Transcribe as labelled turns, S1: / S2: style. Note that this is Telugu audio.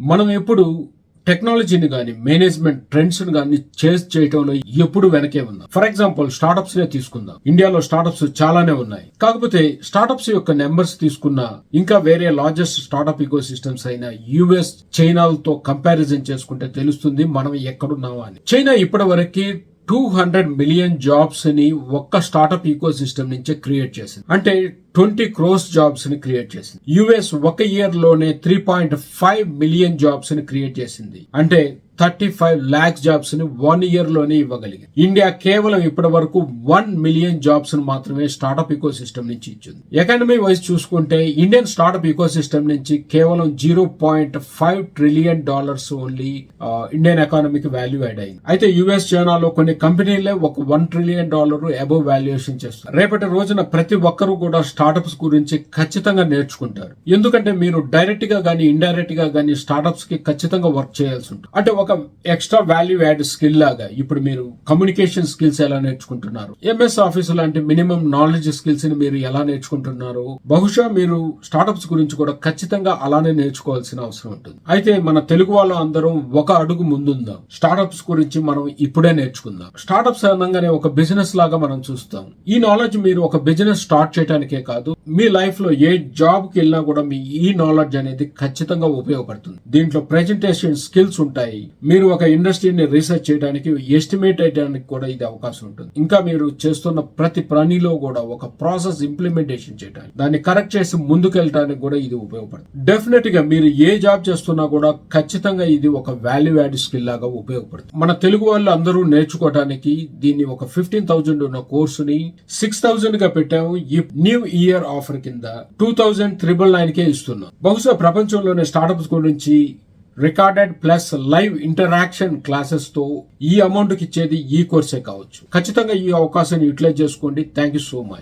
S1: మనం ఎప్పుడు టెక్నాలజీని కానీ మేనేజ్మెంట్ ట్రెండ్స్ కానీ చేస్ చేయడంలో ఎప్పుడు వెనకే ఉన్నాం. ఫర్ ఎగ్జాంపుల్ స్టార్టప్స్ నే తీసుకుందాం. ఇండియాలో స్టార్టప్స్ చాలానే ఉన్నాయి. కాకపోతే స్టార్టప్స్ యొక్క నెంబర్స్ తీసుకున్నా ఇంకా వేరే లార్జెస్ట్ స్టార్టప్ ఈకో సిస్టమ్స్ అయిన యుఎస్, చైనాలతో కంపారిజన్ చేసుకుంటే తెలుస్తుంది మనం ఎక్కడున్నామా అని. చైనా ఇప్పటి వరకు 200 మిలియన్ జాబ్స్ ని ఒక్క స్టార్టప్ ఈకో సిస్టమ్ నుంచే క్రియేట్ చేసింది. అంటే 20 crores జాబ్స్ ని క్రియేట్ చేసింది. యుఎస్ ఒక ఇయర్ లోనే 3.5 మిలియన్ జాబ్స్ ని క్రియేట్ చేసింది. అంటే 35 lakhs జాబ్స్ ని 1 year లోనే ఇవ్వగలిగింది. ఇండియా కేవలం ఇప్పటి వరకు 1 మిలియన్ జాబ్స్ ని మాత్రమే స్టార్టప్ ఈకో సిస్టమ్ నుంచి ఇచ్చింది. ఎకానమీ వైజ్ చూసుకుంటే ఇండియన్ స్టార్టప్ ఈకో సిస్టమ్ నుంచి కేవలం $0.5 ట్రిలియన్ ఓన్లీ ఇండియన్ ఎకానమీకి వాల్యూ యాడ్ అయింది. అయితే యుఎస్, చైనాలో కొన్ని కంపెనీలే ఒక $1 ట్రిలియన్ అబోవ్ వాల్యుయేషన్ చేస్తారు. రేపటి రోజున ప్రతి ఒక్కరూ కూడా స్టార్టప్స్ గురించి ఖచ్చితంగా నేర్చుకుంటారు. ఎందుకంటే మీరు డైరెక్ట్ గా గానీ ఇండైరెక్ట్ గా గానీ స్టార్టప్స్ కి ఖచ్చితంగా వర్క్ చేయాల్సి ఉంటుంది. అంటే ఒక ఎక్స్ట్రా వాల్యూ యాడ్ స్కిల్ లాగా ఇప్పుడు మీరు కమ్యూనికేషన్ స్కిల్స్ ఎలా నేర్చుకుంటున్నారు, ఎంఎస్ ఆఫీస్ లాంటి మినిమం నాలెడ్జ్ స్కిల్స్ ని మీరు ఎలా నేర్చుకుంటున్నారు, బహుశా మీరు స్టార్టప్స్ గురించి కూడా ఖచ్చితంగా అలానే నేర్చుకోవాల్సిన అవసరం ఉంటుంది. అయితే మన తెలుగు వాళ్ళు అందరం ఒక అడుగు ముందుందాం. స్టార్టప్స్ గురించి మనం ఇప్పుడే నేర్చుకుందాం. స్టార్టప్స్ అనగానే ఒక బిజినెస్ లాగా మనం చూస్తాం. ఈ నాలెడ్జ్ మీరు ఒక బిజినెస్ స్టార్ట్ చేయడానికే కాదు, మీ లైఫ్ లో ఏ జాబ్ కి వెళ్ళినా కూడా మీ ఈ నాలెడ్జ్ అనేది ఖచ్చితంగా ఉపయోగపడుతుంది. దీంట్లో ప్రెజెంటేషన్ స్కిల్స్ ఉంటాయి. మీరు ఒక ఇండస్ట్రీని రీసెర్చ్ చేయడానికి, ఎస్టిమేట్ చేయడానికి కూడా ఇది అవకాశం ఉంటుంది. ఇంకా మీరు చేస్తున్న ప్రతి పనిలో కూడా ఒక ప్రాసెస్ ఇంప్లిమెంటేషన్ చేయడానికి, దాన్ని కరెక్ట్ చేసి ముందుకెళ్ళడానికి కూడా ఇది ఉపయోగపడుతుంది. డెఫినెట్ గా మీరు ఏ జాబ్ చేస్తున్నా కూడా ఖచ్చితంగా ఇది ఒక వాల్యూ యాడ్ స్కిల్ లాగా ఉపయోగపడుతుంది. మన తెలుగు వాళ్ళు అందరూ నేర్చుకోవడానికి దీన్ని ఒక 15,000 ఉన్న కోర్సుని 6,000 గా పెట్టాము. ఈ న్యూ ఇయర్ ఆఫర్ కింద 2,999 కే ఇస్తున్నాం. బహుశా ప్రపంచంలోనే స్టార్టప్స్ గురించి recorded plus live interaction classes తో ఈ అమౌంట్ కి ఇచ్చేది ఈ కోర్సే కావచ్చు. ఖచ్చితంగా ఈ అవకాశాన్ని యూటిలైజ్ చేసుకోండి. Thank you so much.